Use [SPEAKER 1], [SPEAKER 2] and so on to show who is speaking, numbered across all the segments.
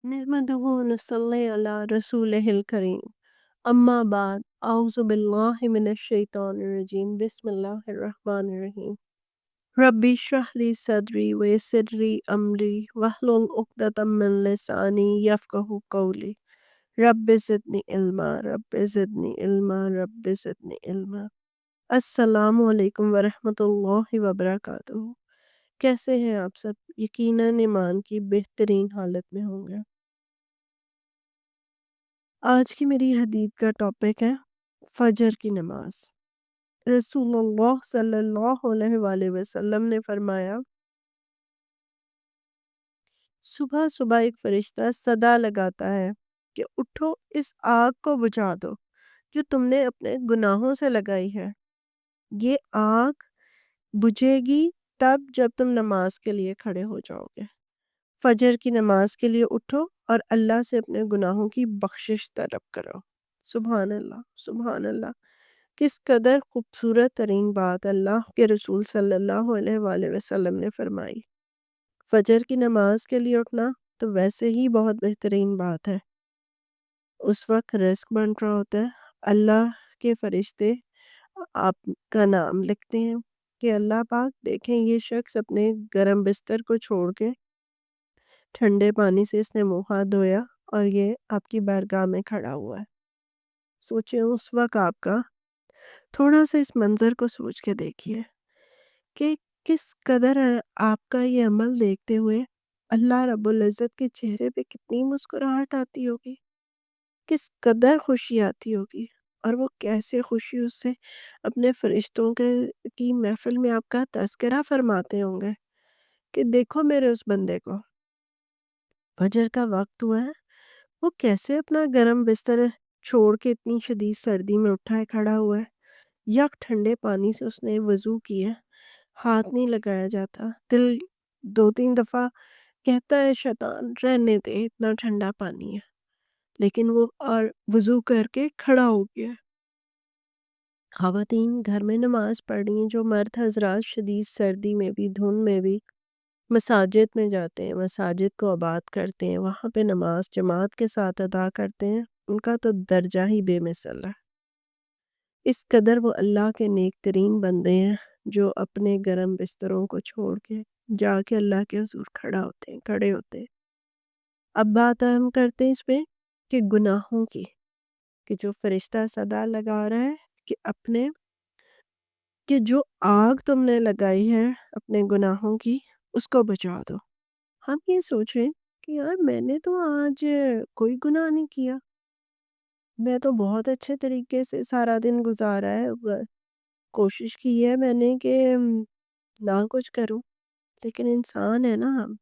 [SPEAKER 1] نحمده ونصلي على رسوله الكريم أما بعد أعوذ بالله من الشيطان الرجيم بسم الله الرحمن الرحيم ربي اشرح لي صدري ويسر لي أمري واحلل عقدة من لساني يفقهوا قولي رب زدني علما رب زدني علما رب زدني علما السلام علیکم ورحمۃ اللہ وبرکاتہ۔ کیسے ہیں آپ سب؟ یقیناً ایمان کی بہترین حالت میں ہوں گے۔ آج کی میری حدیث کا ٹاپک ہے فجر کی نماز۔ رسول اللہ صلی اللہ علیہ وآلہ وسلم نے فرمایا، صبح صبح ایک فرشتہ صدا لگاتا ہے کہ اٹھو، اس آگ کو بجھا دو جو تم نے اپنے گناہوں سے لگائی ہے۔ یہ آگ بجھے گی تب جب تم نماز کے لیے کھڑے ہو جاؤ گے۔ فجر کی نماز کے لیے اٹھو اور اللہ سے اپنے گناہوں کی بخشش طلب کرو۔ سبحان اللہ، سبحان اللہ۔ کس قدر خوبصورت ترین بات اللہ کے رسول صلی اللہ علیہ وآلہ وسلم نے فرمائی۔ فجر کی نماز کے لیے اٹھنا تو ویسے ہی بہت بہترین بات ہے۔ اس وقت رزق بن رہا ہوتا ہے، اللہ کے فرشتے آپ کا نام لکھتے ہیں کہ اللہ پاک دیکھیں یہ شخص اپنے گرم بستر کو چھوڑ کے ٹھنڈے پانی سے اس نے منہ ہاتھ دھویا اور یہ آپ کی بارگاہ میں کھڑا ہوا ہے۔ سوچیں اس وقت آپ کا، تھوڑا سا اس منظر کو سوچ کے دیکھیے کہ کس قدر آپ کا یہ عمل دیکھتے ہوئے اللہ رب العزت کے چہرے پہ کتنی مسکراہٹ آتی ہوگی، کس قدر خوشی آتی ہوگی، اور وہ کیسے خوشی اس سے اپنے فرشتوں کی محفل میں آپ کا تذکرہ فرماتے ہوں گے کہ دیکھو میرے اس بندے کو، فجر کا وقت ہوا ہے، وہ کیسے اپنا گرم بستر چھوڑ کے اتنی شدید سردی میں اٹھا ہے، کھڑا ہوا ہے، یک ٹھنڈے پانی سے اس نے وضو کیا، ہاتھ نہیں لگایا جاتا، دل دو تین دفعہ کہتا ہے شیطان رہنے دے اتنا ٹھنڈا پانی ہے، لیکن وہ اور وضو کر کے کھڑا ہو گیا۔ خواتین گھر میں نماز پڑھ رہی ہیں، جو مرد حضرات شدید سردی میں بھی دھند میں بھی مساجد میں جاتے ہیں، مساجد کو آباد کرتے ہیں، وہاں پہ نماز جماعت کے ساتھ ادا کرتے ہیں، ان کا تو درجہ ہی بے مثل ہے۔ اس قدر وہ اللہ کے نیک ترین بندے ہیں جو اپنے گرم بستروں کو چھوڑ کے جا کے اللہ کے حضور کھڑے ہوتے ہیں۔ اب بات ہم کرتے ہیں اس پہ کہ گناہوں کی، کہ جو فرشتہ صدا لگا رہا ہے کہ جو آگ تم نے لگائی ہے اپنے گناہوں کی اس کو بجھا دو۔ ہم یہ سوچ رہے ہیں کہ یار میں نے تو آج کوئی گناہ نہیں کیا، میں تو بہت اچھے طریقے سے سارا دن گزارا ہے، کوشش کی ہے میں نے کہ نہ کچھ کروں، لیکن انسان ہے نا ہم،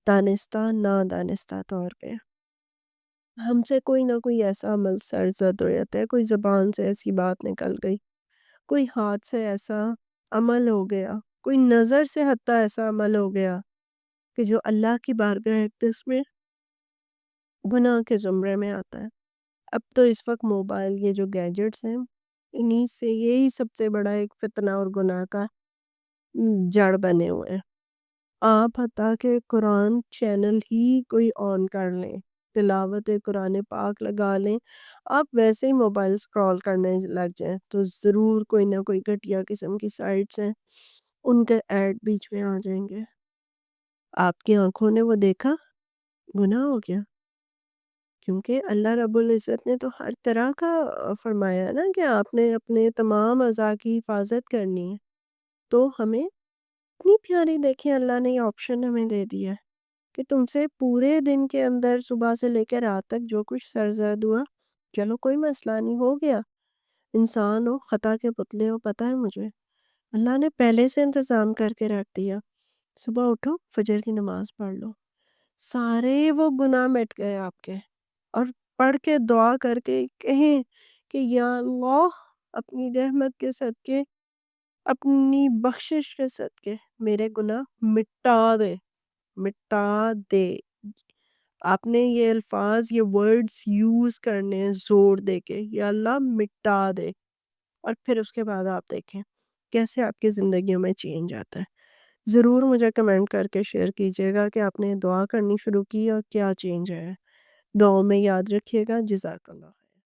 [SPEAKER 1] دانستہ نادانستہ طور پہ ہم سے کوئی نہ کوئی ایسا عمل سرزد ہو جاتا ہے، کوئی زبان سے ایسی بات نکل گئی، کوئی ہاتھ سے ایسا عمل ہو گیا، کوئی نظر سے حتی ایسا عمل ہو گیا کہ جو اللہ کی بارگاہ اقدس میں گناہ کے زمرے میں آتا ہے۔ اب تو اس وقت موبائل، یہ جو گیجٹس ہیں، انہی سے یہی سب سے بڑا ایک فتنہ اور گناہ کا جڑ بنے ہوئے ہیں۔ آپ حتیٰ کہ قرآن چینل ہی کوئی آن کر لیں، تلاوت قرآن پاک لگا لیں، آپ ویسے ہی موبائل سکرول کرنے لگ جائیں تو ضرور کوئی نہ کوئی گھٹیا قسم کی سائٹس ہیں، ان کے ایڈ بیچ میں آ جائیں گے۔ آپ کی آنکھوں نے وہ دیکھا، گناہ ہو گیا، کیونکہ اللہ رب العزت نے تو ہر طرح کا فرمایا ہے نا کہ آپ نے اپنے تمام اعضاء کی حفاظت کرنی ہے، تو ہمیں اتنی پیاری دیکھیں اللہ نے یہ آپشن ہمیں دے دیا ہے کہ تم سے پورے دن کے اندر صبح سے لے کے رات تک جو کچھ سرزد ہوا، چلو کوئی مسئلہ نہیں، ہو گیا، انسان ہو، خطا کے پتلے ہو، پتہ ہے مجھے، اللہ نے پہلے سے انتظام کر کے رکھ دیا۔ صبح اٹھو، فجر کی نماز پڑھ لو، سارے وہ گناہ مٹ گئے آپ کے، اور پڑھ کے دعا کر کے کہیں کہ یا اللہ اپنی رحمت کے صدقے، اپنی بخشش کے صدقے میرے گناہ مٹا دے، مٹا دے۔ آپ نے یہ الفاظ، یہ ورڈز یوز کرنے ہیں زور دے کے، یا اللہ مٹا دے، اور پھر اس کے بعد آپ دیکھیں کیسے آپ کی زندگیوں میں چینج آتا ہے۔ ضرور مجھے کمنٹ کر کے شیئر کیجیے گا کہ آپ نے دعا کرنی شروع کی اور کیا چینج ہے۔ دعاؤں میں یاد رکھیے گا۔ جزاک اللہ۔